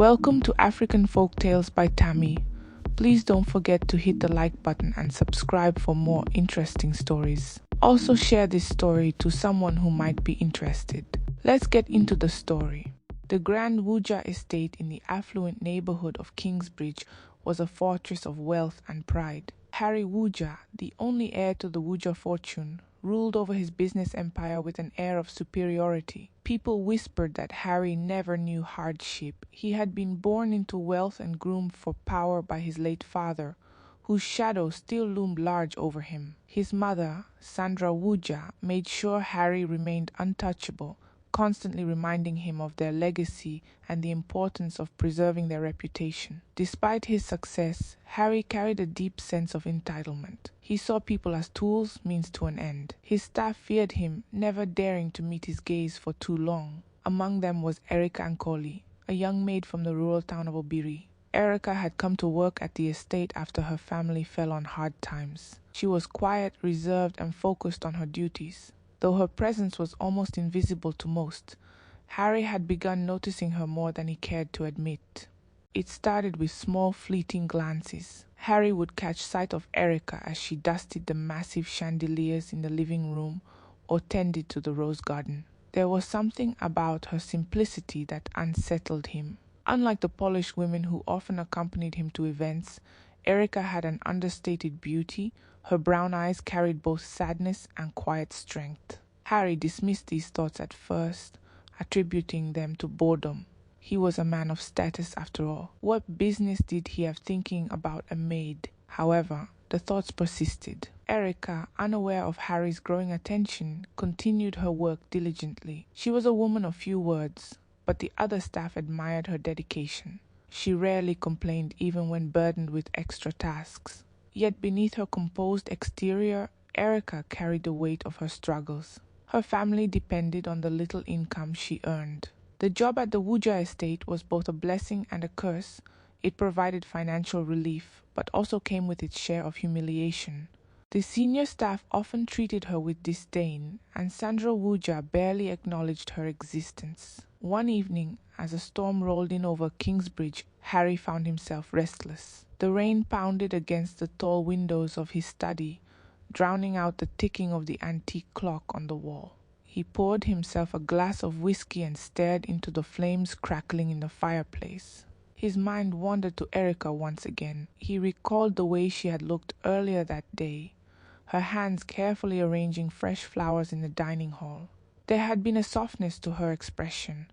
Welcome to African Folktales by Tammy. Please don't forget to hit the like button and subscribe for more interesting stories. Also share this story to someone who might be interested. Let's get into the story. The Grand Wujah estate in the affluent neighborhood of Kingsbridge was a fortress of wealth and pride. Harry Wujah, the only heir to the Wujah fortune, ruled over his business empire with an air of superiority. People whispered that Harry never knew hardship. He had been born into wealth and groomed for power by his late father, whose shadow still loomed large over him. His mother, Sandra Wujah, made sure Harry remained untouchable, constantly reminding him of their legacy and the importance of preserving their reputation. Despite his success, Harry carried a deep sense of entitlement. He saw people as tools, means to an end. His staff feared him, never daring to meet his gaze for too long. Among them was Nkoli, a young maid from the rural town of Obiri. Erica had come to work at the estate after her family fell on hard times. She was quiet, reserved, and focused on her duties. Though her presence was almost invisible to most, Harry had begun noticing her more than he cared to admit. It started with small fleeting glances. Harry would catch sight of Erica as she dusted the massive chandeliers in the living room or tended to the rose garden. There was something about her simplicity that unsettled him. Unlike the polished women who often accompanied him to events, Erica had an understated beauty. Her brown eyes carried both sadness and quiet strength. Harry dismissed these thoughts at first, attributing them to boredom. He was a man of status after all. What business did he have thinking about a maid? However, the thoughts persisted. Erica, unaware of Harry's growing attention, continued her work diligently. She was a woman of few words, but the other staff admired her dedication. She rarely complained even when burdened with extra tasks. Yet beneath her composed exterior, Erica carried the weight of her struggles. Her family depended on the little income she earned. The job at the Wujah estate was both a blessing and a curse. It provided financial relief, but also came with its share of humiliation. The senior staff often treated her with disdain, and Sandra Wujah barely acknowledged her existence. One evening, as a storm rolled in over Kingsbridge, Harry found himself restless. The rain pounded against the tall windows of his study, drowning out the ticking of the antique clock on the wall. He poured himself a glass of whiskey and stared into the flames crackling in the fireplace. His mind wandered to Erica once again. He recalled the way she had looked earlier that day, her hands carefully arranging fresh flowers in the dining hall. There had been a softness to her expression,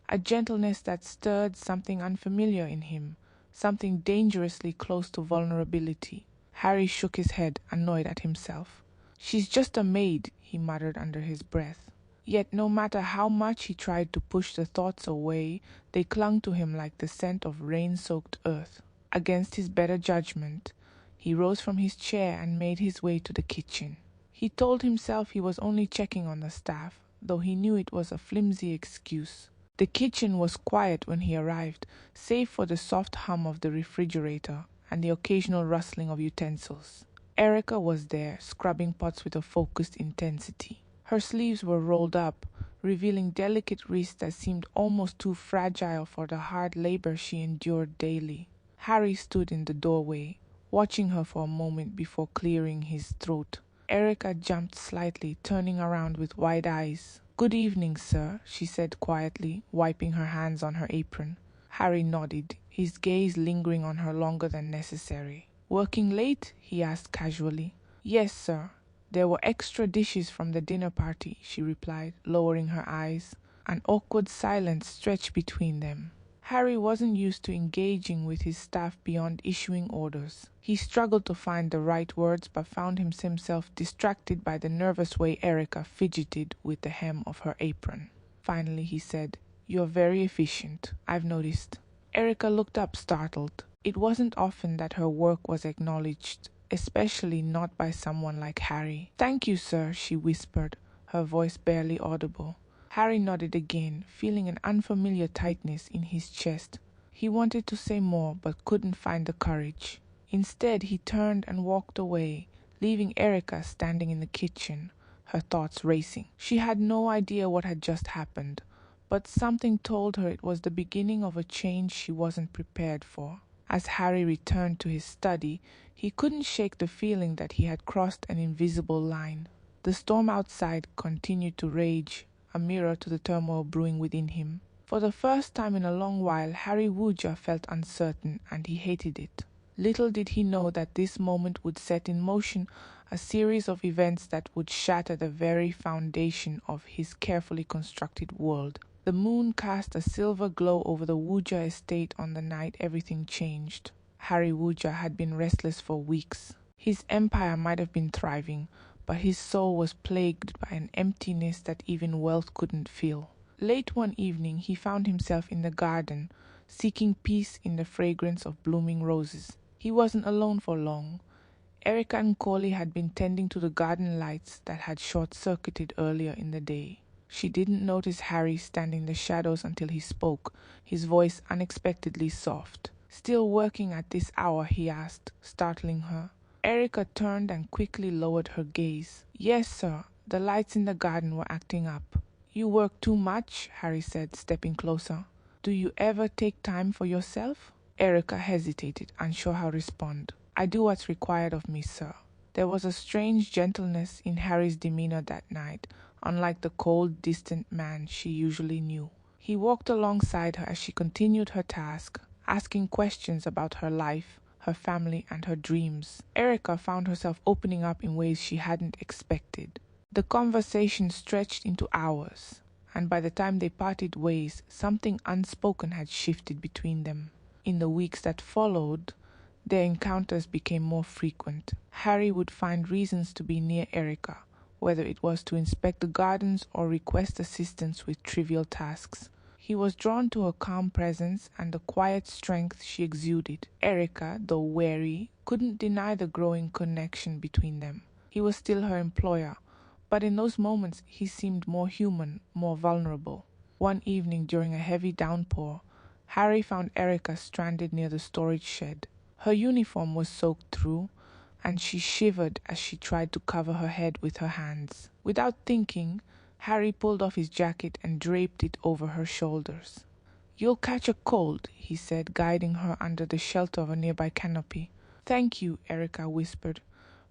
a gentleness that stirred something unfamiliar in him, something dangerously close to vulnerability. Harry shook his head, annoyed at himself. "She's just a maid," he muttered under his breath. Yet no matter how much he tried to push the thoughts away, they clung to him like the scent of rain-soaked earth. Against his better judgment, he rose from his chair and made his way to the kitchen. He told himself he was only checking on the staff, though he knew it was a flimsy excuse. The kitchen was quiet when he arrived, save for the soft hum of the refrigerator and the occasional rustling of utensils. Erica was there, scrubbing pots with a focused intensity. Her sleeves were rolled up, revealing delicate wrists that seemed almost too fragile for the hard labor she endured daily. Harry stood in the doorway, watching her for a moment before clearing his throat. Erica jumped slightly, turning around with wide eyes. "Good evening, sir," she said quietly, wiping her hands on her apron. Harry nodded, his gaze lingering on her longer than necessary. "Working late?" he asked casually. "Yes, sir. There were extra dishes from the dinner party," she replied, lowering her eyes. An awkward silence stretched between them. Harry wasn't used to engaging with his staff beyond issuing orders. He struggled to find the right words, but found himself distracted by the nervous way Erica fidgeted with the hem of her apron. Finally he said, "You're very efficient, I've noticed." Erica looked up, startled. It wasn't often that her work was acknowledged, especially not by someone like Harry. "Thank you, sir," she whispered, her voice barely audible. Harry nodded again, feeling an unfamiliar tightness in his chest. He wanted to say more, but couldn't find the courage. Instead, he turned and walked away, leaving Erica standing in the kitchen, her thoughts racing. She had no idea what had just happened, but something told her it was the beginning of a change she wasn't prepared for. As Harry returned to his study, he couldn't shake the feeling that he had crossed an invisible line. The storm outside continued to rage, a mirror to the turmoil brewing within him. For the first time in a long while, Harry Wujah felt uncertain, and he hated it. Little did he know that this moment would set in motion a series of events that would shatter the very foundation of his carefully constructed world. The moon cast a silver glow over the Wujah estate on the night everything changed. Harry Wujah had been restless for weeks. His empire might have been thriving, but his soul was plagued by an emptiness that even wealth couldn't fill. Late one evening, he found himself in the garden, seeking peace in the fragrance of blooming roses. He wasn't alone for long. Erica and Nkoli had been tending to the garden lights that had short-circuited earlier in the day. She didn't notice Harry standing in the shadows until he spoke, his voice unexpectedly soft. "Still working at this hour?" he asked, startling her. Erica turned and quickly lowered her gaze. "Yes, sir. The lights in the garden were acting up." "You work too much?" Harry said, stepping closer. "Do you ever take time for yourself?" Erica hesitated, unsure how to respond. "I do what's required of me, sir." There was a strange gentleness in Harry's demeanor that night, unlike the cold, distant man she usually knew. He walked alongside her as she continued her task, asking questions about her life, her family, and her dreams. Erica found herself opening up in ways she hadn't expected. The conversation stretched into hours, and by the time they parted ways, something unspoken had shifted between them. In the weeks that followed, their encounters became more frequent. Harry would find reasons to be near Erica, whether it was to inspect the gardens or request assistance with trivial tasks. He was drawn to her calm presence and the quiet strength she exuded. Erica, though wary, couldn't deny the growing connection between them. He was still her employer, but in those moments he seemed more human, more vulnerable. One evening during a heavy downpour, Harry found Erica stranded near the storage shed. Her uniform was soaked through, and she shivered as she tried to cover her head with her hands. Without thinking, Harry pulled off his jacket and draped it over her shoulders. "You'll catch a cold," he said, guiding her under the shelter of a nearby canopy. "Thank you," Erica whispered,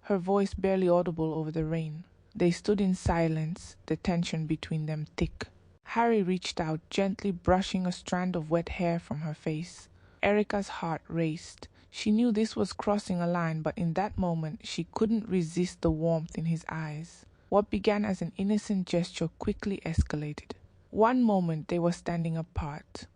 her voice barely audible over the rain. They stood in silence, the tension between them thick. Harry reached out, gently brushing a strand of wet hair from her face. Erica's heart raced. She knew this was crossing a line, but in that moment she couldn't resist the warmth in his eyes. What began as an innocent gesture quickly escalated. One moment they were standing apart.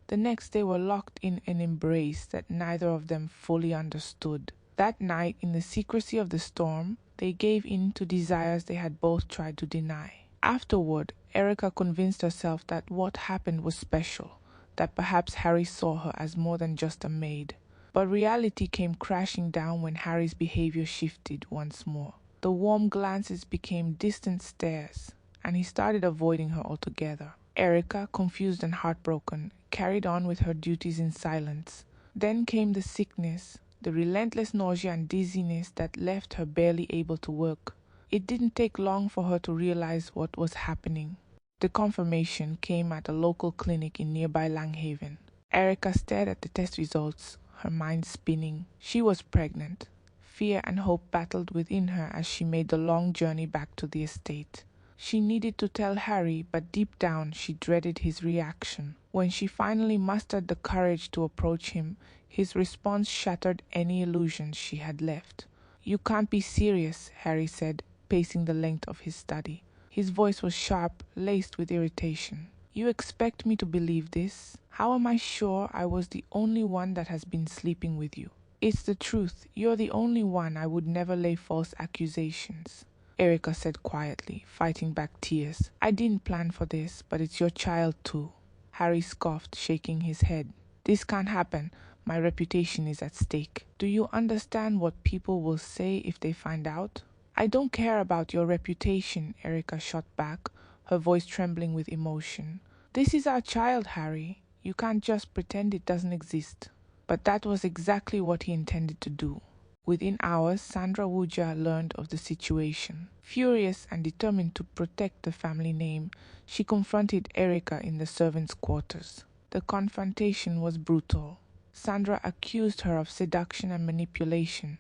The next they were locked in an embrace that neither of them fully understood. That night, in the secrecy of the storm, they gave in to desires they had both tried to deny. Afterward, Erica convinced herself that what happened was special, that perhaps Harry saw her as more than just a maid. But reality came crashing down when Harry's behavior shifted once more. The warm glances became distant stares, and he started avoiding her altogether. Erica, confused and heartbroken, carried on with her duties in silence. Then came the sickness, the relentless nausea and dizziness that left her barely able to work. It didn't take long for her to realize what was happening. The confirmation came at a local clinic in nearby Langhaven. Erica stared at the test results, her mind spinning. She was pregnant. Fear and hope battled within her as she made the long journey back to the estate. She needed to tell Harry, but deep down she dreaded his reaction. When she finally mustered the courage to approach him, his response shattered any illusions she had left. "You can't be serious," Harry said, pacing the length of his study. His voice was sharp, laced with irritation. "You expect me to believe this? How am I sure I was the only one that has been sleeping with you? It's the truth. You're the only one. I would never lay false accusations." Erica said quietly, fighting back tears. "I didn't plan for this, but it's your child too." Harry scoffed, shaking his head. "This can't happen. My reputation is at stake. Do you understand what people will say if they find out?" "I don't care about your reputation," Erica shot back, her voice trembling with emotion. "This is our child, Harry. You can't just pretend it doesn't exist." But that was exactly what he intended to do. Within hours, Sandra Wujah learned of the situation. Furious and determined to protect the family name, she confronted Erica in the servants' quarters. The confrontation was brutal. Sandra accused her of seduction and manipulation,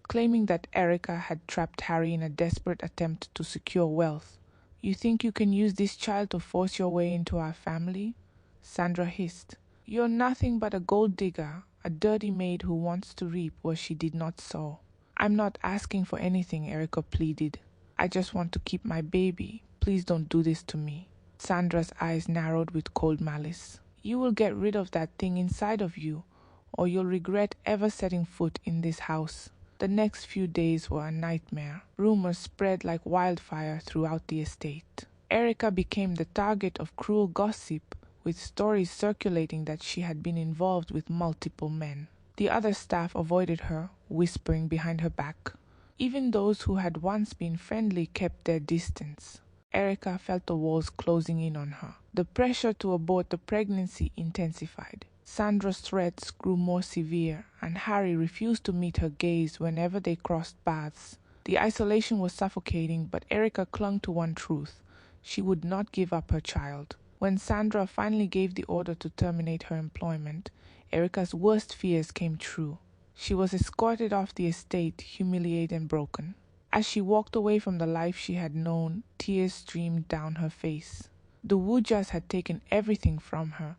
claiming that Erica had trapped Harry in a desperate attempt to secure wealth. "You think you can use this child to force your way into our family?" Sandra hissed. "You're nothing but a gold digger, a dirty maid who wants to reap where she did not sow." "I'm not asking for anything," Erica pleaded. "I just want to keep my baby. Please don't do this to me." Sandra's eyes narrowed with cold malice. "You will get rid of that thing inside of you, or you'll regret ever setting foot in this house." The next few days were a nightmare. Rumors spread like wildfire throughout the estate. Erica became the target of cruel gossip, with stories circulating that she had been involved with multiple men. The other staff avoided her, whispering behind her back. Even those who had once been friendly kept their distance. Erica felt the walls closing in on her. The pressure to abort the pregnancy intensified. Sandra's threats grew more severe, and Harry refused to meet her gaze whenever they crossed paths. The isolation was suffocating, but Erica clung to one truth: she would not give up her child. When Sandra finally gave the order to terminate her employment, Erica's worst fears came true. She was escorted off the estate, humiliated and broken. As she walked away from the life she had known, tears streamed down her face. The Wujahs had taken everything from her,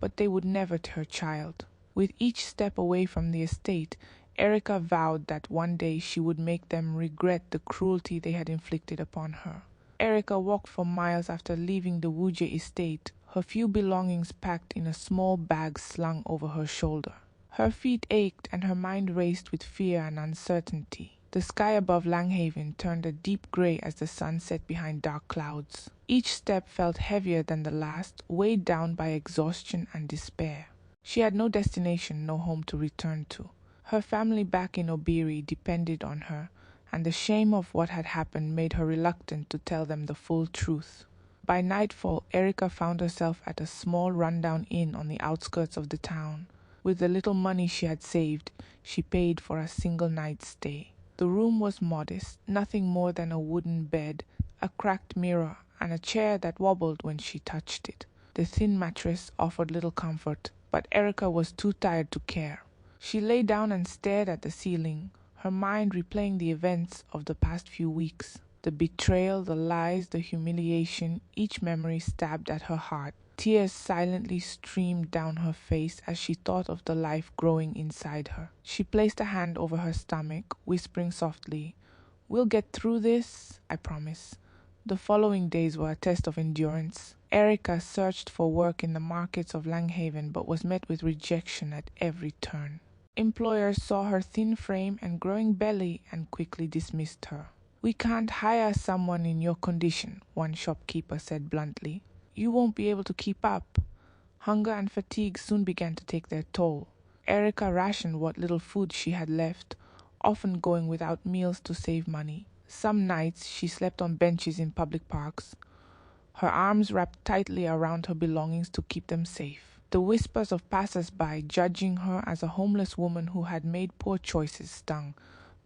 but they would never her child. With each step away from the estate, Erica vowed that one day she would make them regret the cruelty they had inflicted upon her. Erica walked for miles after leaving the Wujah estate, her few belongings packed in a small bag slung over her shoulder. Her feet ached and her mind raced with fear and uncertainty. The sky above Langhaven turned a deep gray as the sun set behind dark clouds. Each step felt heavier than the last, weighed down by exhaustion and despair. She had no destination, no home to return to. Her family back in Obiri depended on her, and the shame of what had happened made her reluctant to tell them the full truth. By nightfall, Erica found herself at a small rundown inn on the outskirts of the town. With the little money she had saved, she paid for a single night's stay. The room was modest, nothing more than a wooden bed, a cracked mirror, and a chair that wobbled when she touched it. The thin mattress offered little comfort, but Erica was too tired to care. She lay down and stared at the ceiling, her mind replaying the events of the past few weeks. The betrayal, the lies, the humiliation, each memory stabbed at her heart. Tears silently streamed down her face as she thought of the life growing inside her. She placed a hand over her stomach, whispering softly, "We'll get through this, I promise." The following days were a test of endurance. Erica searched for work in the markets of Langhaven but was met with rejection at every turn. Employers saw her thin frame and growing belly and quickly dismissed her. "We can't hire someone in your condition," one shopkeeper said bluntly. "You won't be able to keep up." Hunger and fatigue soon began to take their toll. Erica rationed what little food she had left, often going without meals to save money. Some nights she slept on benches in public parks, her arms wrapped tightly around her belongings to keep them safe. The whispers of passers-by judging her as a homeless woman who had made poor choices stung,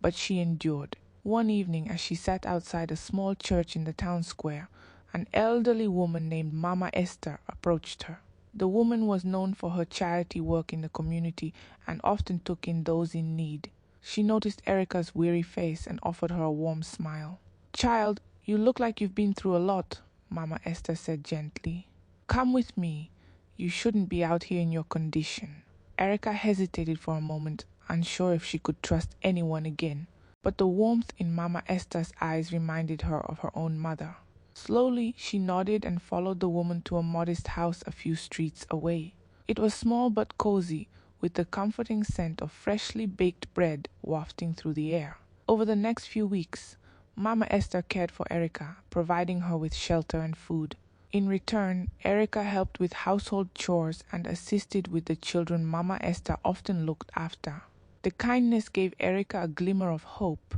but she endured. One evening, as she sat outside a small church in the town square, an elderly woman named Mama Esther approached her. The woman was known for her charity work in the community and often took in those in need. She noticed Erica's weary face and offered her a warm smile. "Child, you look like you've been through a lot," Mama Esther said gently. "Come with me. You shouldn't be out here in your condition." Erica hesitated for a moment, unsure if she could trust anyone again. But the warmth in Mama Esther's eyes reminded her of her own mother. Slowly, she nodded and followed the woman to a modest house a few streets away. It was small but cozy, with the comforting scent of freshly baked bread wafting through the air. Over the next few weeks, Mama Esther cared for Erica, providing her with shelter and food. In return, Erica helped with household chores and assisted with the children Mama Esther often looked after. The kindness gave Erica a glimmer of hope,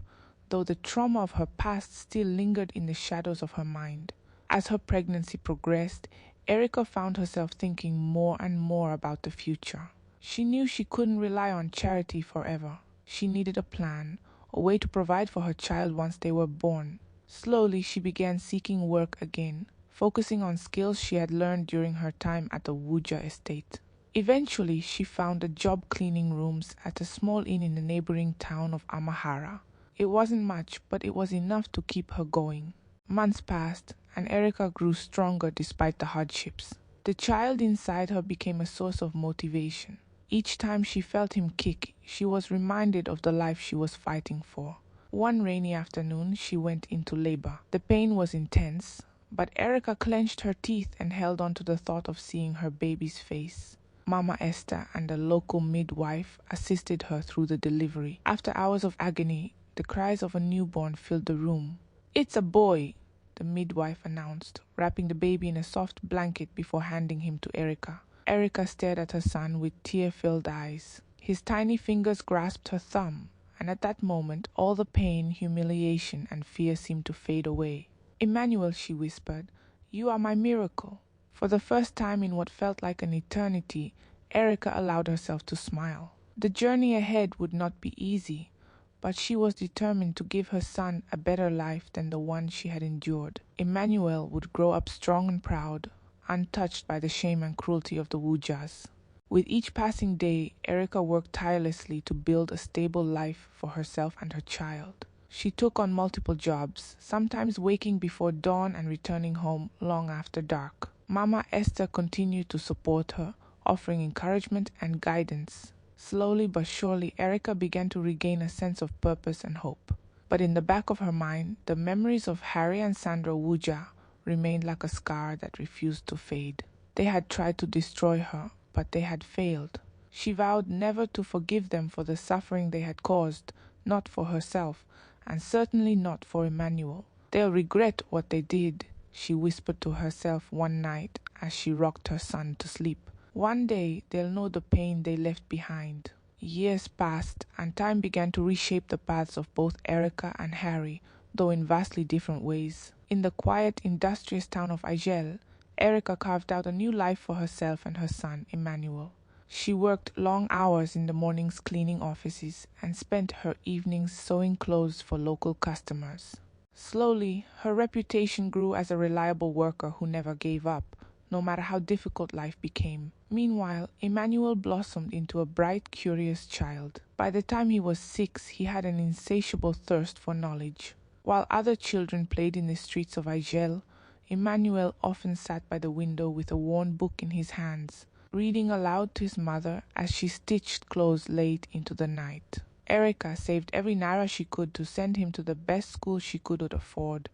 though the trauma of her past still lingered in the shadows of her mind. As her pregnancy progressed, Erica found herself thinking more and more about the future. She knew she couldn't rely on charity forever. She needed a plan, a way to provide for her child once they were born. Slowly, she began seeking work again, focusing on skills she had learned during her time at the Wujah estate. Eventually, she found a job cleaning rooms at a small inn in the neighboring town of Amahara. It wasn't much, but it was enough to keep her going. Months passed, and Erica grew stronger despite the hardships. The child inside her became a source of motivation. Each time she felt him kick, she was reminded of the life she was fighting for. One rainy afternoon, she went into labor. The pain was intense, but Erica clenched her teeth and held on to the thought of seeing her baby's face. Mama Esther and a local midwife assisted her through the delivery. After hours of agony, the cries of a newborn filled the room. "It's a boy," the midwife announced, wrapping the baby in a soft blanket before handing him to Erica. Erica stared at her son with tear-filled eyes. His tiny fingers grasped her thumb, and at that moment all the pain, humiliation, and fear seemed to fade away. "Emmanuel," she whispered, "you are my miracle." For the first time in what felt like an eternity, Erica allowed herself to smile. The journey ahead would not be easy, but she was determined to give her son a better life than the one she had endured. Emmanuel would grow up strong and proud, untouched by the shame and cruelty of the Wujahs. With each passing day, Erica worked tirelessly to build a stable life for herself and her child. She took on multiple jobs, sometimes waking before dawn and returning home long after dark. Mama Esther continued to support her, offering encouragement and guidance. Slowly but surely, Erica began to regain a sense of purpose and hope. But in the back of her mind, the memories of Harry and Sandra Wujah remained like a scar that refused to fade. They had tried to destroy her, but they had failed. She vowed never to forgive them for the suffering they had caused, not for herself, and certainly not for Emmanuel. "They'll regret what they did," she whispered to herself one night as she rocked her son to sleep. "One day they'll know the pain they left behind." Years passed, and time began to reshape the paths of both Erica and Harry, though in vastly different ways. In the quiet, industrious town of Igel, Erica carved out a new life for herself and her son, Emmanuel. She worked long hours in the mornings cleaning offices and spent her evenings sewing clothes for local customers. Slowly, her reputation grew as a reliable worker who never gave up, no matter how difficult life became. Meanwhile, Emmanuel blossomed into a bright, curious child. By the time he was 6, he had an insatiable thirst for knowledge. While other children played in the streets of Igel, Emmanuel often sat by the window with a worn book in his hands, reading aloud to his mother as she stitched clothes late into the night. Erica saved every naira she could to send him to the best school she could afford,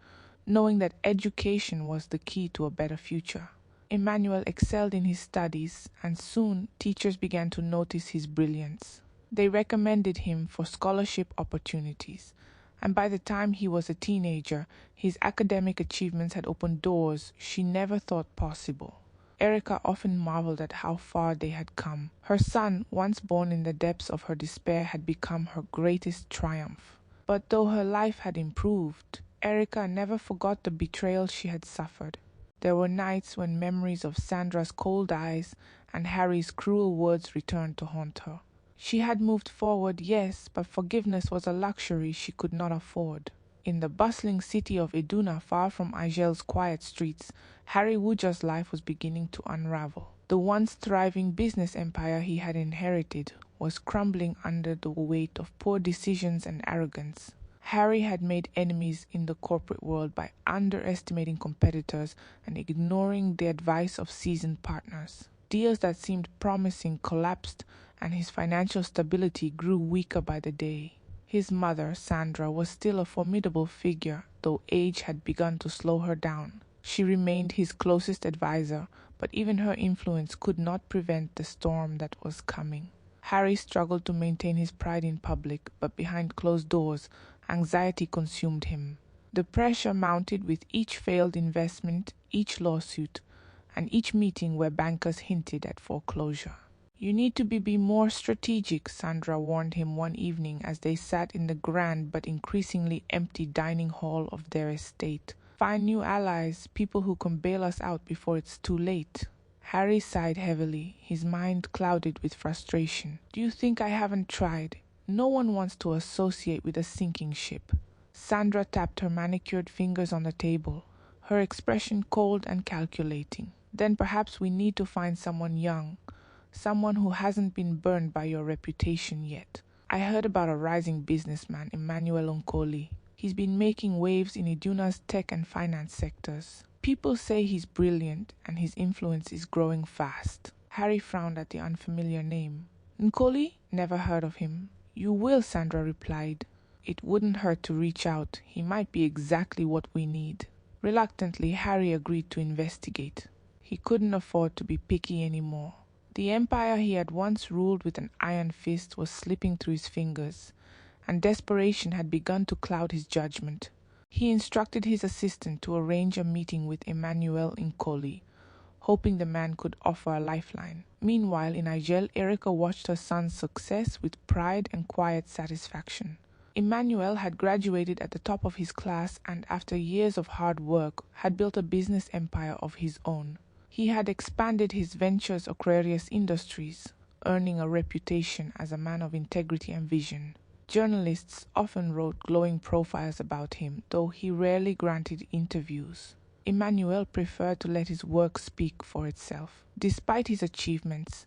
knowing that education was the key to a better future. Emmanuel excelled in his studies, and soon teachers began to notice his brilliance. They recommended him for scholarship opportunities, and by the time he was a teenager, his academic achievements had opened doors she never thought possible. Erica often marveled at how far they had come. Her son, once born in the depths of her despair, had become her greatest triumph. But though her life had improved, Erica never forgot the betrayal she had suffered. There were nights when memories of Sandra's cold eyes and Harry's cruel words returned to haunt her. She had moved forward, yes, but forgiveness was a luxury she could not afford. In the bustling city of Iduna, far from Igel's quiet streets, Harry Wujah's life was beginning to unravel. The once thriving business empire he had inherited was crumbling under the weight of poor decisions and arrogance. Harry had made enemies in the corporate world by underestimating competitors and ignoring the advice of seasoned partners. Deals that seemed promising collapsed, and his financial stability grew weaker by the day. His mother, Sandra, was still a formidable figure, though age had begun to slow her down. She remained his closest advisor, but even her influence could not prevent the storm that was coming. Harry struggled to maintain his pride in public, but behind closed doors, anxiety consumed him. The pressure mounted with each failed investment, each lawsuit, and each meeting where bankers hinted at foreclosure. "You need to be more strategic," Sandra warned him one evening as they sat in the grand but increasingly empty dining hall of their estate. "Find new allies, people who can bail us out before it's too late." Harry sighed heavily, his mind clouded with frustration. "Do you think I haven't tried?" No one wants to associate with a sinking ship. Sandra tapped her manicured fingers on the table, her expression cold and calculating. Then perhaps we need to find someone young, someone who hasn't been burned by your reputation yet. I heard about a rising businessman, Emmanuel Nkoli. He's been making waves in Iduna's tech and finance sectors. People say he's brilliant and his influence is growing fast. Harry frowned at the unfamiliar name. Nkoli? Never heard of him. You will, Sandra replied. It wouldn't hurt to reach out. He might be exactly what we need. Reluctantly, Harry agreed to investigate. He couldn't afford to be picky anymore. The empire he had once ruled with an iron fist was slipping through his fingers, and desperation had begun to cloud his judgment. He instructed his assistant to arrange a meeting with Emmanuel Nkoli, hoping the man could offer a lifeline. Meanwhile, in Igel, Erica watched her son's success with pride and quiet satisfaction. Emmanuel had graduated at the top of his class and, after years of hard work, had built a business empire of his own. He had expanded his ventures Aquarius Industries, earning a reputation as a man of integrity and vision. Journalists often wrote glowing profiles about him, though he rarely granted interviews. Emmanuel preferred to let his work speak for itself. Despite his achievements,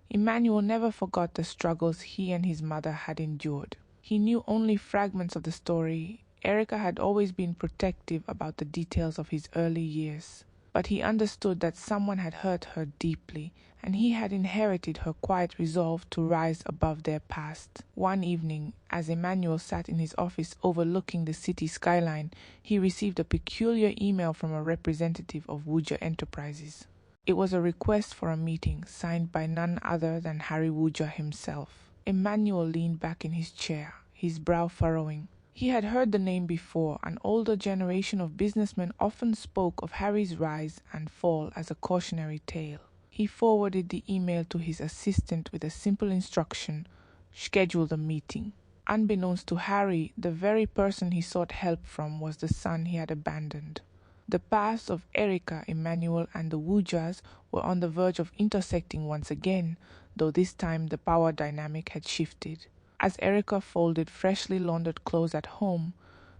Emmanuel never forgot the struggles he and his mother had endured. He knew only fragments of the story. Erica had always been protective about the details of his early years. But he understood that someone had hurt her deeply, and he had inherited her quiet resolve to rise above their past. One evening, as Emmanuel sat in his office overlooking the city skyline, he received a peculiar email from a representative of Wujah Enterprises. It was a request for a meeting, signed by none other than Harry Wujah himself. Emmanuel leaned back in his chair, his brow furrowing. He had heard the name before. An older generation of businessmen often spoke of Harry's rise and fall as a cautionary tale. He forwarded the email to his assistant with a simple instruction: schedule the meeting. Unbeknownst to Harry, the very person he sought help from was the son he had abandoned. The paths of Erica, Emmanuel, and the Wujahs were on the verge of intersecting once again, though this time the power dynamic had shifted. As Erica folded freshly laundered clothes at home,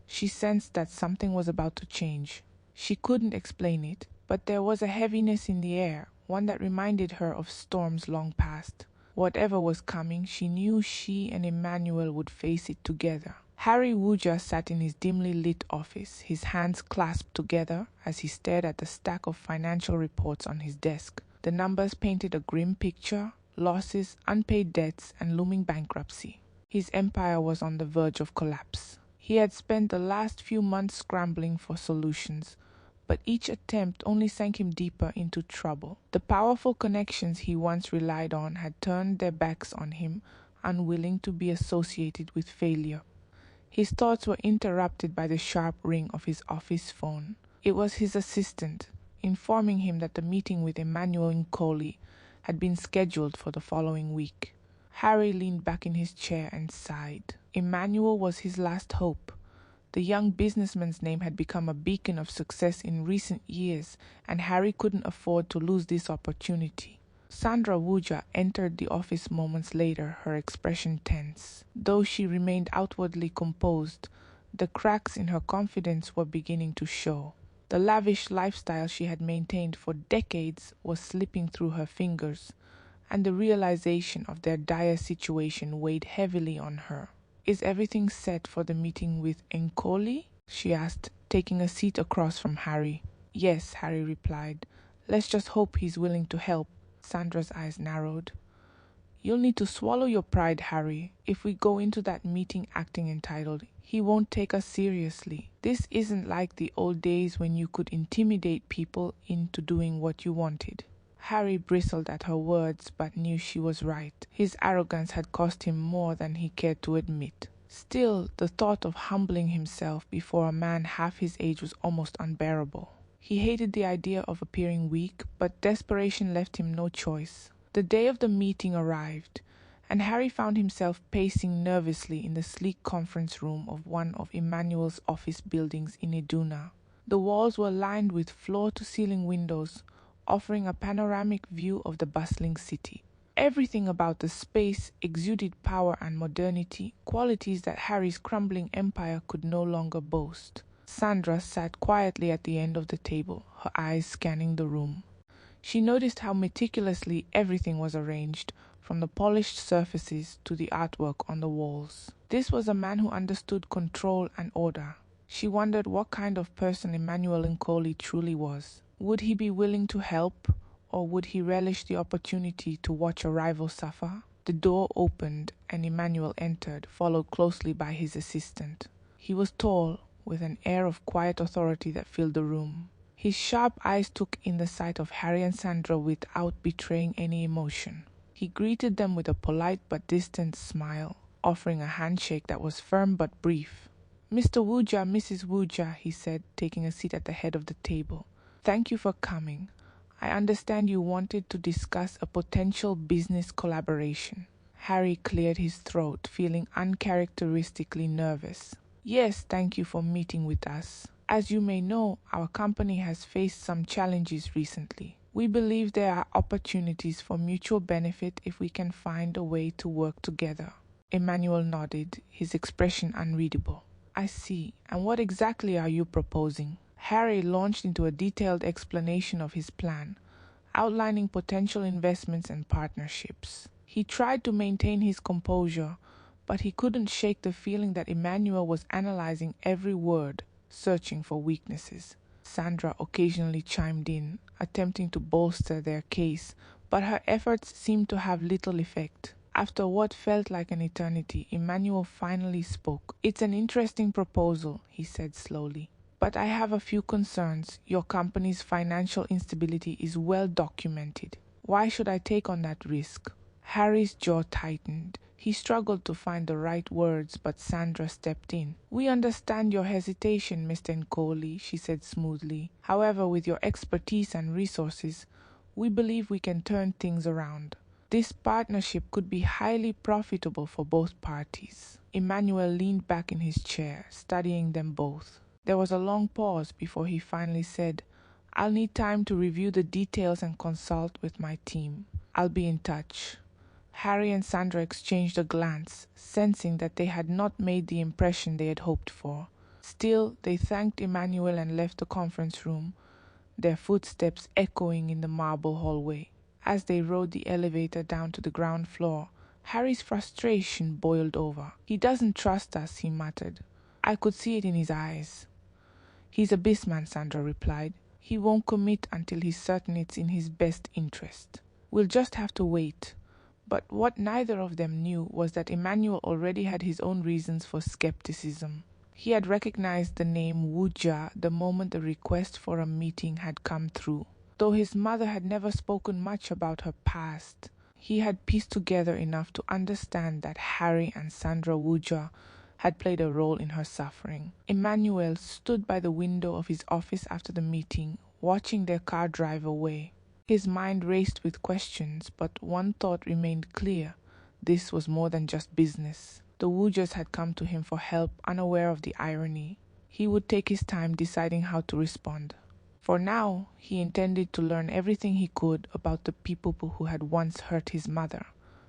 she sensed that something was about to change. She couldn't explain it, but there was a heaviness in the air, one that reminded her of storms long past. Whatever was coming, she knew she and Emmanuel would face it together. Harry Wujah sat in his dimly lit office, his hands clasped together as he stared at the stack of financial reports on his desk. The numbers painted a grim picture: losses, unpaid debts, and looming bankruptcy. His empire was on the verge of collapse. He had spent the last few months scrambling for solutions, but each attempt only sank him deeper into trouble. The powerful connections he once relied on had turned their backs on him, unwilling to be associated with failure. His thoughts were interrupted by the sharp ring of his office phone. It was his assistant, informing him that the meeting with Emmanuel Nkoli had been scheduled for the following week. Harry leaned back in his chair and sighed. Emmanuel was his last hope. The young businessman's name had become a beacon of success in recent years, and Harry couldn't afford to lose this opportunity. Sandra Wujah entered the office moments later, her expression tense. Though she remained outwardly composed, the cracks in her confidence were beginning to show. The lavish lifestyle she had maintained for decades was slipping through her fingers, and the realization of their dire situation weighed heavily on her. "Is everything set for the meeting with Nkoli?" she asked, taking a seat across from Harry. "Yes," Harry replied. "Let's just hope he's willing to help." Sandra's eyes narrowed. "You'll need to swallow your pride, Harry. If we go into that meeting acting entitled, he won't take us seriously. This isn't like the old days when you could intimidate people into doing what you wanted." Harry bristled at her words, but knew she was right. His arrogance had cost him more than he cared to admit. Still, the thought of humbling himself before a man half his age was almost unbearable. He hated the idea of appearing weak, but desperation left him no choice. The day of the meeting arrived, and Harry found himself pacing nervously in the sleek conference room of one of Emmanuel's office buildings in Iduna. The walls were lined with floor-to-ceiling windows, offering a panoramic view of the bustling city. Everything about the space exuded power and modernity, qualities that Harry's crumbling empire could no longer boast. Sandra sat quietly at the end of the table, her eyes scanning the room. She noticed how meticulously everything was arranged, from the polished surfaces to the artwork on the walls. This was a man who understood control and order. She wondered what kind of person Emmanuel Nkoli truly was. Would he be willing to help, or would he relish the opportunity to watch a rival suffer? The door opened and Emmanuel entered, followed closely by his assistant. He was tall, with an air of quiet authority that filled the room. His sharp eyes took in the sight of Harry and Sandra without betraying any emotion. He greeted them with a polite but distant smile, offering a handshake that was firm but brief. "Mr. Wujah, Mrs. Wujah," he said, taking a seat at the head of the table. "Thank you for coming. I understand you wanted to discuss a potential business collaboration." Harry cleared his throat, feeling uncharacteristically nervous. "Yes, thank you for meeting with us. As you may know, our company has faced some challenges recently. We believe there are opportunities for mutual benefit if we can find a way to work together." Emmanuel nodded, his expression unreadable. "I see. And what exactly are you proposing?" Harry launched into a detailed explanation of his plan, outlining potential investments and partnerships. He tried to maintain his composure, but he couldn't shake the feeling that Emmanuel was analyzing every word, searching for weaknesses. Sandra occasionally chimed in, attempting to bolster their case, but her efforts seemed to have little effect. After what felt like an eternity, Emmanuel finally spoke. "It's an interesting proposal," he said slowly. "But I have a few concerns. Your company's financial instability is well documented. Why should I take on that risk?" Harry's jaw tightened. He struggled to find the right words, but Sandra stepped in. "We understand your hesitation, Mr. Nkoli," she said smoothly. "However, with your expertise and resources, we believe we can turn things around. This partnership could be highly profitable for both parties." Emmanuel leaned back in his chair, studying them both. There was a long pause before he finally said, "I'll need time to review the details and consult with my team. I'll be in touch." Harry and Sandra exchanged a glance, sensing that they had not made the impression they had hoped for. Still, they thanked Emmanuel and left the conference room, their footsteps echoing in the marble hallway. As they rode the elevator down to the ground floor, Harry's frustration boiled over. "He doesn't trust us," he muttered. "I could see it in his eyes." "He's a businessman," Sandra replied. "He won't commit until he's certain it's in his best interest. We'll just have to wait." But what neither of them knew was that Emmanuel already had his own reasons for skepticism. He had recognized the name Wujah the moment the request for a meeting had come through. Though his mother had never spoken much about her past, he had pieced together enough to understand that Harry and Sandra Wujah had played a role in her suffering. Emmanuel stood by the window of his office after the meeting, watching their car drive away. His mind raced with questions, but one thought remained clear. This was more than just business. The Wujahs had come to him for help, unaware of the irony. He would take his time deciding how to respond. For now, he intended to learn everything he could about the people who had once hurt his mother.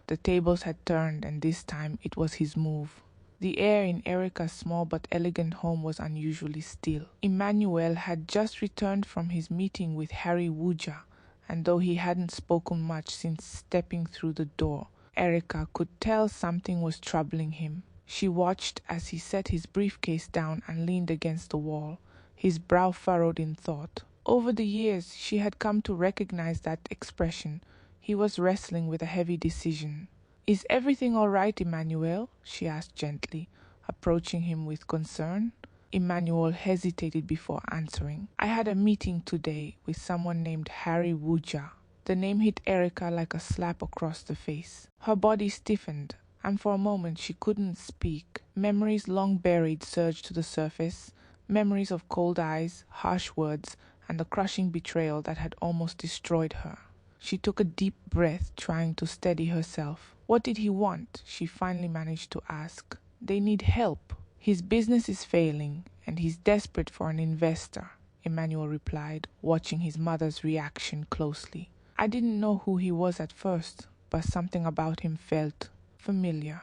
The tables had turned, and this time it was his move. The air in Erica's small but elegant home was unusually still. Emmanuel had just returned from his meeting with Harry Wujah, and though he hadn't spoken much since stepping through the door, Erica could tell something was troubling him. She watched as he set his briefcase down and leaned against the wall, his brow furrowed in thought. Over the years, she had come to recognize that expression. He was wrestling with a heavy decision. "Is everything all right, Emmanuel?" she asked gently, approaching him with concern. Emmanuel hesitated before answering. "I had a meeting today with someone named Harry Wujah." The name hit Erica like a slap across the face. Her body stiffened, and for a moment she couldn't speak. Memories long buried surged to the surface, memories of cold eyes, harsh words, and the crushing betrayal that had almost destroyed her. She took a deep breath, trying to steady herself. "What did he want?" she finally managed to ask. "They need help. His business is failing, and he's desperate for an investor," Emmanuel replied, watching his mother's reaction closely. "I didn't know who he was at first. but something about him felt familiar.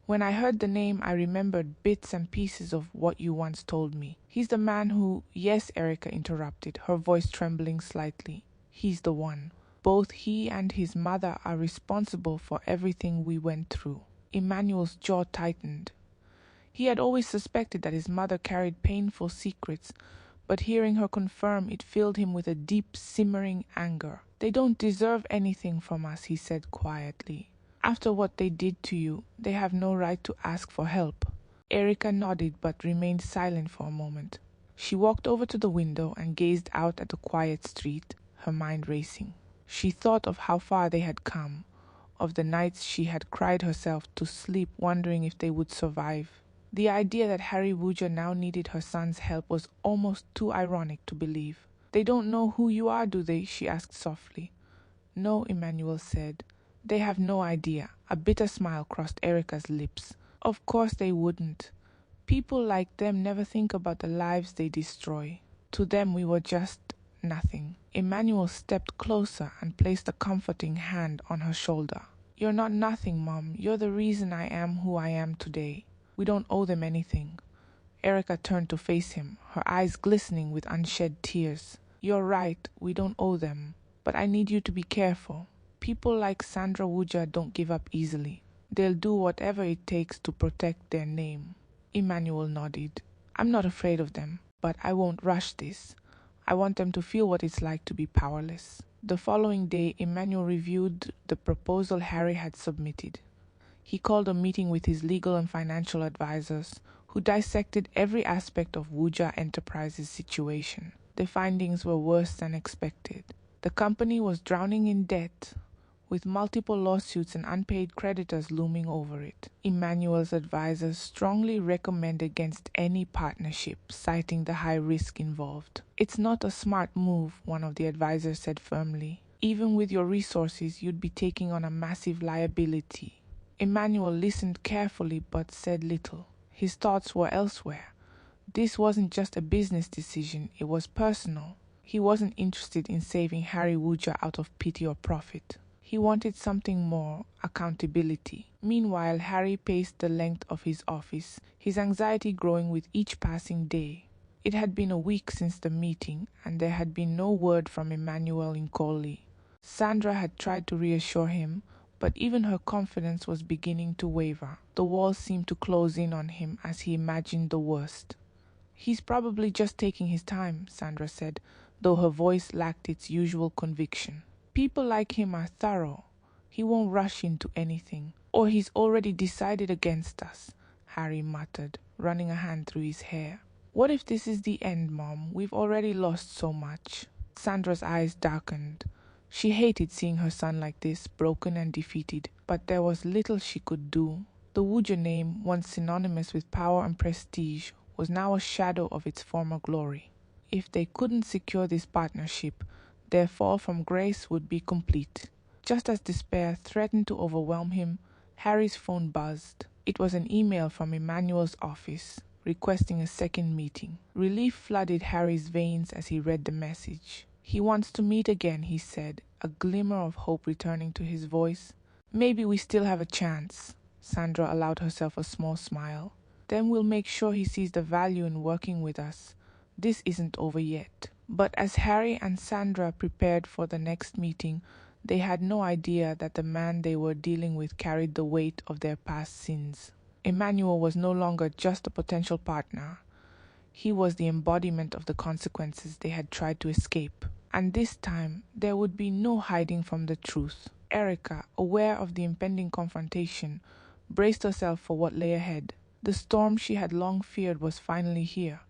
When I heard the name, I remembered bits and pieces of what you once told me. He's the man who— Yes, Erica interrupted, her voice trembling slightly. He's the one. Both he and his mother are responsible for everything we went through. Emmanuel's jaw tightened. He had always suspected that his mother carried painful secrets, but hearing her confirm it filled him with a deep, simmering anger. They don't deserve anything from us, he said quietly. After what they did to you, they have no right to ask for help. Erica nodded but remained silent for a moment. She walked over to the window and gazed out at the quiet street, her mind racing. She thought of how far they had come, of the nights she had cried herself to sleep wondering if they would survive. The idea that Harry Wujah now needed her son's help was almost too ironic to believe. They don't know who you are, do they? She asked softly. No, Emmanuel said. They have no idea. A bitter smile crossed Erica's lips. Of course they wouldn't. People like them never think about the lives they destroy. To them we were just nothing. Emmanuel stepped closer and placed a comforting hand on her shoulder. You're not nothing, Mom. You're the reason I am who I am today. We don't owe them anything. Erica turned to face him, her eyes glistening with unshed tears. You're right, we don't owe them. But I need you to be careful. People like Sandra Wujah don't give up easily. They'll do whatever it takes to protect their name. Emmanuel nodded. I'm not afraid of them, but I won't rush this. I want them to feel what it's like to be powerless. The following day, Emmanuel reviewed the proposal Harry had submitted. He called a meeting with his legal and financial advisors, who dissected every aspect of Wujah Enterprises' situation. The findings were worse than expected. The company was drowning in debt, with multiple lawsuits and unpaid creditors looming over it. Emmanuel's advisors strongly recommend against any partnership, citing the high risk involved. It's not a smart move, one of the advisors said firmly. Even with your resources, you'd be taking on a massive liability. Emmanuel listened carefully but said little. His thoughts were elsewhere. This wasn't just a business decision, it was personal. He wasn't interested in saving Harry Wujah out of pity or profit. He wanted something more: accountability. Meanwhile, Harry paced the length of his office, his anxiety growing with each passing day. It had been a week since the meeting, and there had been no word from Emmanuel Nkoli. Sandra had tried to reassure him, but even her confidence was beginning to waver. The walls seemed to close in on him as he imagined the worst. He's probably just taking his time, Sandra said, though her voice lacked its usual conviction. People like him are thorough. He won't rush into anything. Or he's already decided against us, Harry muttered, running a hand through his hair. What if this is the end, Mom? We've already lost so much. Sandra's eyes darkened. She hated seeing her son like this, broken and defeated, but there was little she could do. The Wujah name, once synonymous with power and prestige, was now a shadow of its former glory. If they couldn't secure this partnership, their fall from grace would be complete. Just as despair threatened to overwhelm him, Harry's phone buzzed. It was an email from Emmanuel's office, requesting a second meeting. Relief flooded Harry's veins as he read the message. He wants to meet again, he said, a glimmer of hope returning to his voice. Maybe we still have a chance. Sandra allowed herself a small smile. Then we'll make sure he sees the value in working with us. This isn't over yet. But as Harry and Sandra prepared for the next meeting, they had no idea that the man they were dealing with carried the weight of their past sins. Emmanuel was no longer just a potential partner. He was the embodiment of the consequences they had tried to escape. And this time, there would be no hiding from the truth. Erica, aware of the impending confrontation, braced herself for what lay ahead. The storm she had long feared was finally here.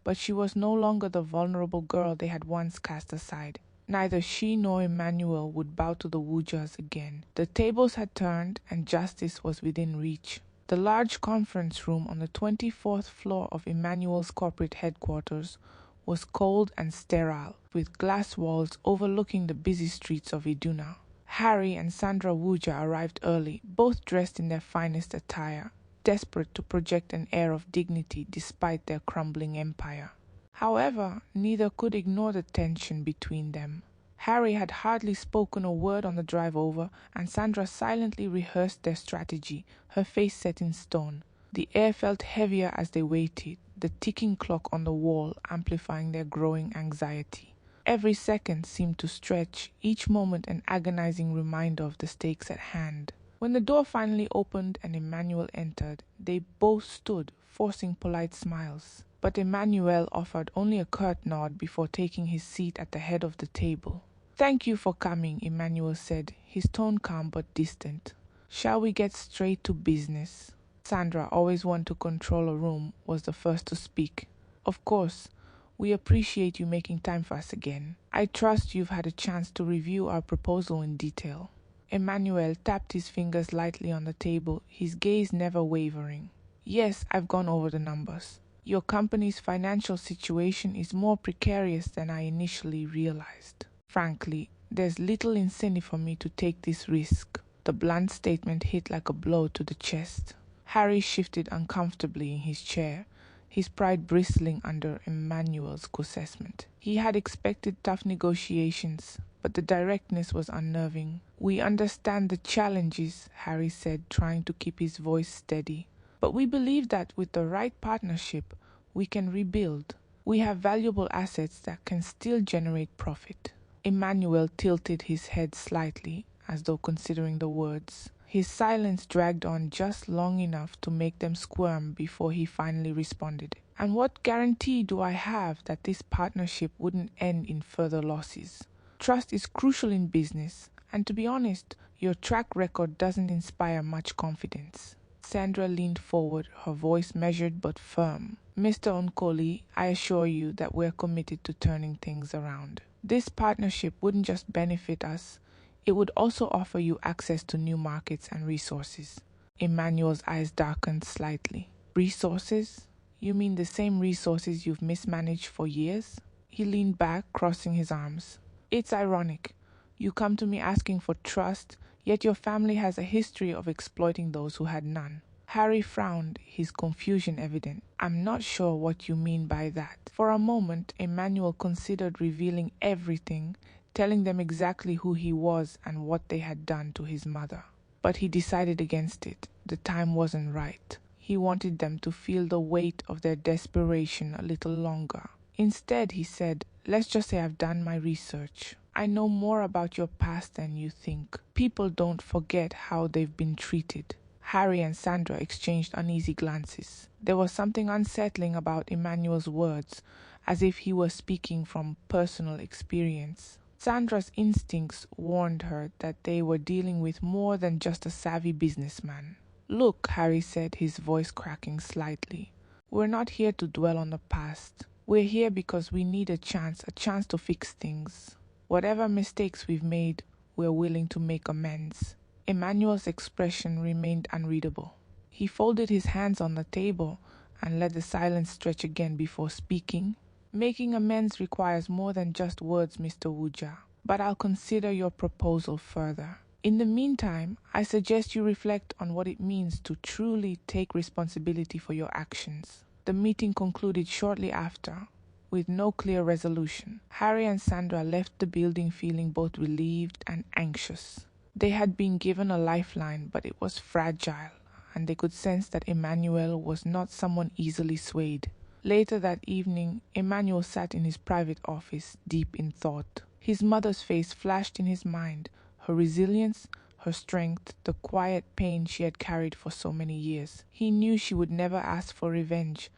But she was no longer the vulnerable girl they had once cast aside. Neither she nor Emmanuel would bow to the Wujahs again. The tables had turned, and justice was within reach. The large conference room on the 24th floor of Emmanuel's corporate headquarters was cold and sterile, with glass walls overlooking the busy streets of Iduna. Harry and Sandra Wujah arrived early, both dressed in their finest attire, desperate to project an air of dignity despite their crumbling empire. However, neither could ignore the tension between them. Harry had hardly spoken a word on the drive over, and Sandra silently rehearsed their strategy, her face set in stone. The air felt heavier as they waited, the ticking clock on the wall amplifying their growing anxiety. Every second seemed to stretch, each moment an agonizing reminder of the stakes at hand. When the door finally opened and Emmanuel entered, they both stood, forcing polite smiles. But Emmanuel offered only a curt nod before taking his seat at the head of the table. "Thank you for coming," Emmanuel said, his tone calm but distant. "Shall we get straight to business?" Sandra, always one to control a room, was the first to speak. "Of course. We appreciate you making time for us again. I trust you've had a chance to review our proposal in detail." Emmanuel tapped his fingers lightly on the table, his gaze never wavering. "Yes, I've gone over the numbers. Your company's financial situation is more precarious than I initially realized. Frankly, there's little incentive for me to take this risk." The blunt statement hit like a blow to the chest. Harry shifted uncomfortably in his chair, his pride bristling under Emmanuel's assessment. He had expected tough negotiations, but the directness was unnerving. "We understand the challenges," Harry said, trying to keep his voice steady. "But we believe that with the right partnership, we can rebuild. We have valuable assets that can still generate profit." Emmanuel tilted his head slightly, as though considering the words. His silence dragged on just long enough to make them squirm before he finally responded. "And what guarantee do I have that this partnership wouldn't end in further losses? Trust is crucial in business, and to be honest, your track record doesn't inspire much confidence." Sandra leaned forward, her voice measured but firm. "Mr. Nkoli, I assure you that we're committed to turning things around. This partnership wouldn't just benefit us, it would also offer you access to new markets and resources." Emmanuel's eyes darkened slightly. "Resources? You mean the same resources you've mismanaged for years?" He leaned back, crossing his arms. "It's ironic. You come to me asking for trust, yet your family has a history of exploiting those who had none." Harry frowned, his confusion evident. "I'm not sure what you mean by that." For a moment, Emmanuel considered revealing everything, telling them exactly who he was and what they had done to his mother. But he decided against it. The time wasn't right. He wanted them to feel the weight of their desperation a little longer. Instead, he said, "Let's just say I've done my research. I know more about your past than you think. People don't forget how they've been treated." Harry and Sandra exchanged uneasy glances. There was something unsettling about Emmanuel's words, as if he were speaking from personal experience. Sandra's instincts warned her that they were dealing with more than just a savvy businessman. "Look," Harry said, his voice cracking slightly. "We're not here to dwell on the past. We're here because we need a chance to fix things. Whatever mistakes we've made, we're willing to make amends." Emmanuel's expression remained unreadable. He folded his hands on the table and let the silence stretch again before speaking. "Making amends requires more than just words, Mr. Wujah, but I'll consider your proposal further. In the meantime, I suggest you reflect on what it means to truly take responsibility for your actions." The meeting concluded shortly after, with no clear resolution. Harry and Sandra left the building feeling both relieved and anxious. They had been given a lifeline, but it was fragile, and they could sense that Emmanuel was not someone easily swayed. Later that evening, Emmanuel sat in his private office, deep in thought. His mother's face flashed in his mind, her resilience, her strength, the quiet pain she had carried for so many years. He knew she would never ask for revenge,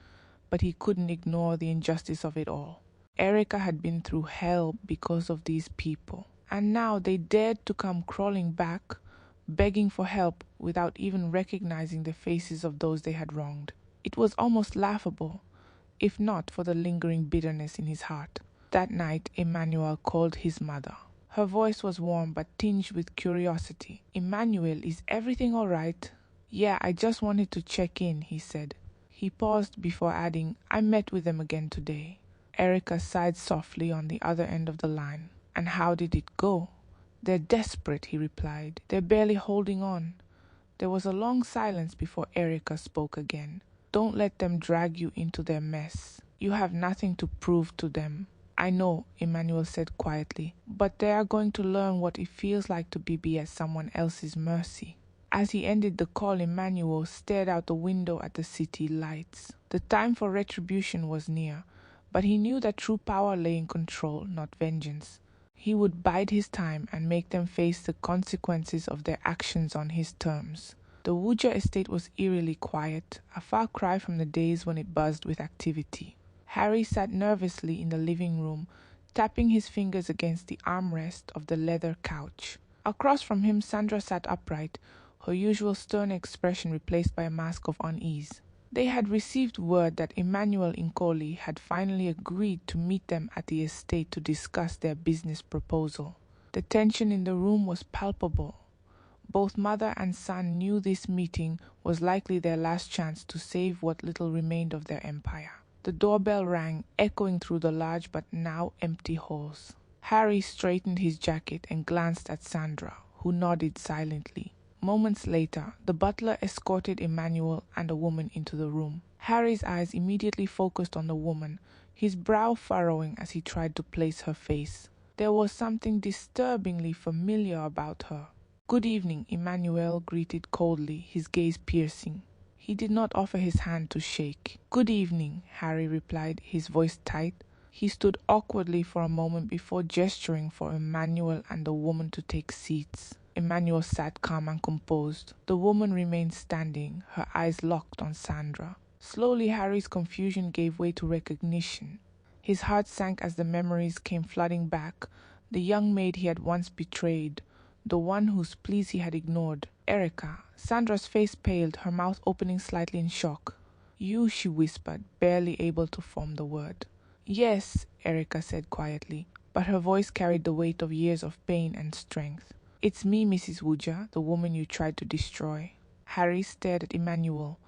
but he couldn't ignore the injustice of it all. Erica had been through hell because of these people, and now they dared to come crawling back, begging for help without even recognizing the faces of those they had wronged. It was almost laughable, if not for the lingering bitterness in his heart. That night, Emmanuel called his mother. Her voice was warm but tinged with curiosity. "Emmanuel, is everything all right?" "Yeah, I just wanted to check in," he said. He paused before adding, "I met with them again today." Erica sighed softly on the other end of the line. "And how did it go?" "They're desperate," he replied. "They're barely holding on." There was a long silence before Erica spoke again. "Don't let them drag you into their mess. You have nothing to prove to them. I know, Emmanuel said quietly, but they are going to learn what it feels like to be at someone else's mercy. As he ended the call, Emmanuel stared out the window at the city lights. The time for retribution was near, but he knew that true power lay in control, not vengeance. He would bide his time and make them face the consequences of their actions on his terms. The Wujah estate was eerily quiet, a far cry from the days when it buzzed with activity. Harry sat nervously in the living room, tapping his fingers against the armrest of the leather couch. Across from him, Sandra sat upright, her usual stern expression replaced by a mask of unease. They had received word that Emmanuel Nkoli had finally agreed to meet them at the estate to discuss their business proposal. The tension in the room was palpable. Both mother and son knew this meeting was likely their last chance to save what little remained of their empire. The doorbell rang, echoing through the large but now empty halls. Harry straightened his jacket and glanced at Sandra, who nodded silently. Moments later, the butler escorted Emmanuel and a woman into the room. Harry's eyes immediately focused on the woman, his brow furrowing as he tried to place her face. There was something disturbingly familiar about her. "Good evening," Emmanuel greeted coldly, his gaze piercing. He did not offer his hand to shake. "Good evening," Harry replied, his voice tight. He stood awkwardly for a moment before gesturing for Emmanuel and the woman to take seats. Emmanuel sat calm and composed. The woman remained standing, her eyes locked on Sandra. Slowly, Harry's confusion gave way to recognition. His heart sank as the memories came flooding back. The young maid he had once betrayed, the one whose pleas he had ignored. Erica. Sandra's face paled, her mouth opening slightly in shock. "You," she whispered, barely able to form the word. "Yes," Erica said quietly, but her voice carried the weight of years of pain and strength. "It's me, Mrs. Wujah, the woman you tried to destroy." Harry stared at Emmanuel,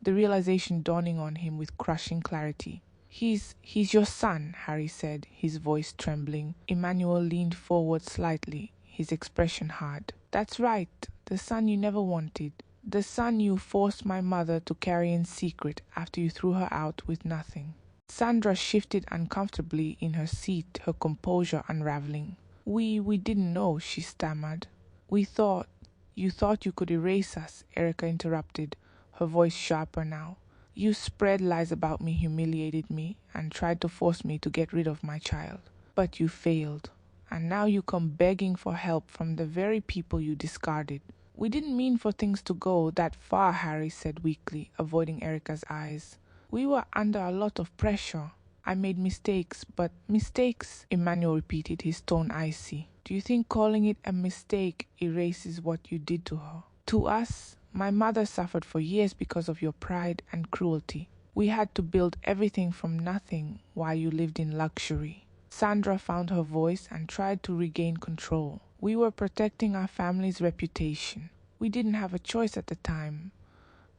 the realization dawning on him with crushing clarity. He's your son," Harry said, his voice trembling. Emmanuel leaned forward slightly, his expression hard. "That's right, the son you never wanted. The son you forced my mother to carry in secret after you threw her out with nothing." Sandra shifted uncomfortably in her seat, her composure unraveling. We didn't know," she stammered. You thought you could erase us," Erica interrupted, her voice sharper now. "You spread lies about me, humiliated me, and tried to force me to get rid of my child. But you failed, and now you come begging for help from the very people you discarded." "We didn't mean for things to go that far," Harry said weakly, avoiding Erica's eyes. "We were under a lot of pressure. I made mistakes, but..." "Mistakes?" Emmanuel repeated, his tone icy. "Do you think calling it a mistake erases what you did to her? To us? My mother suffered for years because of your pride and cruelty. We had to build everything from nothing while you lived in luxury." Sandra found her voice and tried to regain control. "We were protecting our family's reputation. We didn't have a choice at the time."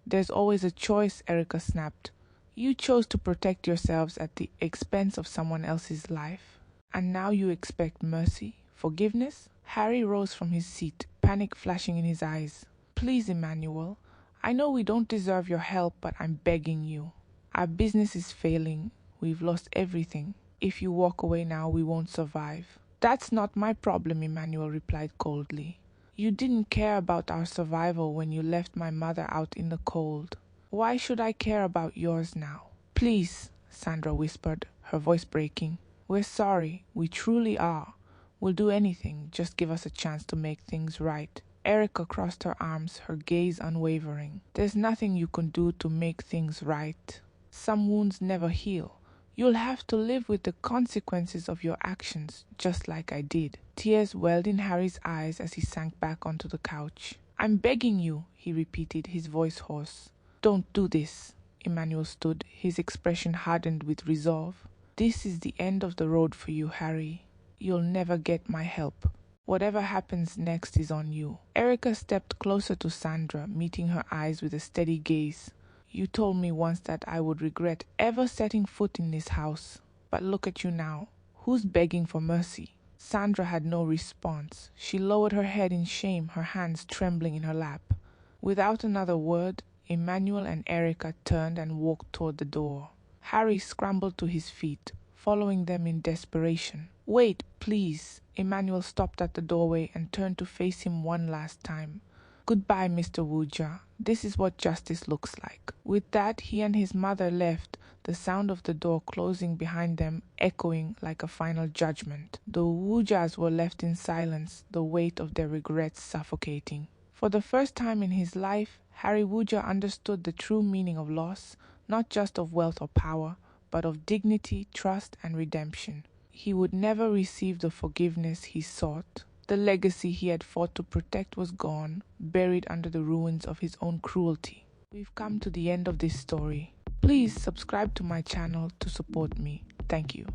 "There's always a choice," Erica snapped. "You chose to protect yourselves at the expense of someone else's life. And now you expect mercy? Forgiveness?" Harry rose from his seat, panic flashing in his eyes. "Please, Emmanuel. I know we don't deserve your help, but I'm begging you. Our business is failing. We've lost everything. If you walk away now, we won't survive." "That's not my problem," Emmanuel replied coldly. "You didn't care about our survival when you left my mother out in the cold. Why should I care about yours now?" "Please," Sandra whispered, her voice breaking. "We're sorry. We truly are. We'll do anything. Just give us a chance to make things right." Erica crossed her arms, her gaze unwavering. "There's nothing you can do to make things right. Some wounds never heal. You'll have to live with the consequences of your actions, just like I did." Tears welled in Harry's eyes as he sank back onto the couch. "I'm begging you," he repeated, his voice hoarse. "Don't do this." Emmanuel stood, his expression hardened with resolve. "This is the end of the road for you, Harry. You'll never get my help. Whatever happens next is on you." Erica stepped closer to Sandra, meeting her eyes with a steady gaze. "You told me once that I would regret ever setting foot in this house. But look at you now. Who's begging for mercy?" Sandra had no response. She lowered her head in shame, her hands trembling in her lap. Without another word, Emmanuel and Erica turned and walked toward the door. Harry scrambled to his feet, following them in desperation. "Wait, please." Emmanuel stopped at the doorway and turned to face him one last time. "Goodbye, Mr. Wujah. This is what justice looks like." With that, he and his mother left, the sound of the door closing behind them echoing like a final judgment. The Wujahs were left in silence, the weight of their regrets suffocating. For the first time in his life, Harry Wujah understood the true meaning of loss, not just of wealth or power, but of dignity, trust, and redemption. He would never receive the forgiveness he sought. The legacy he had fought to protect was gone, buried under the ruins of his own cruelty. We've come to the end of this story. Please subscribe to my channel to support me. Thank you.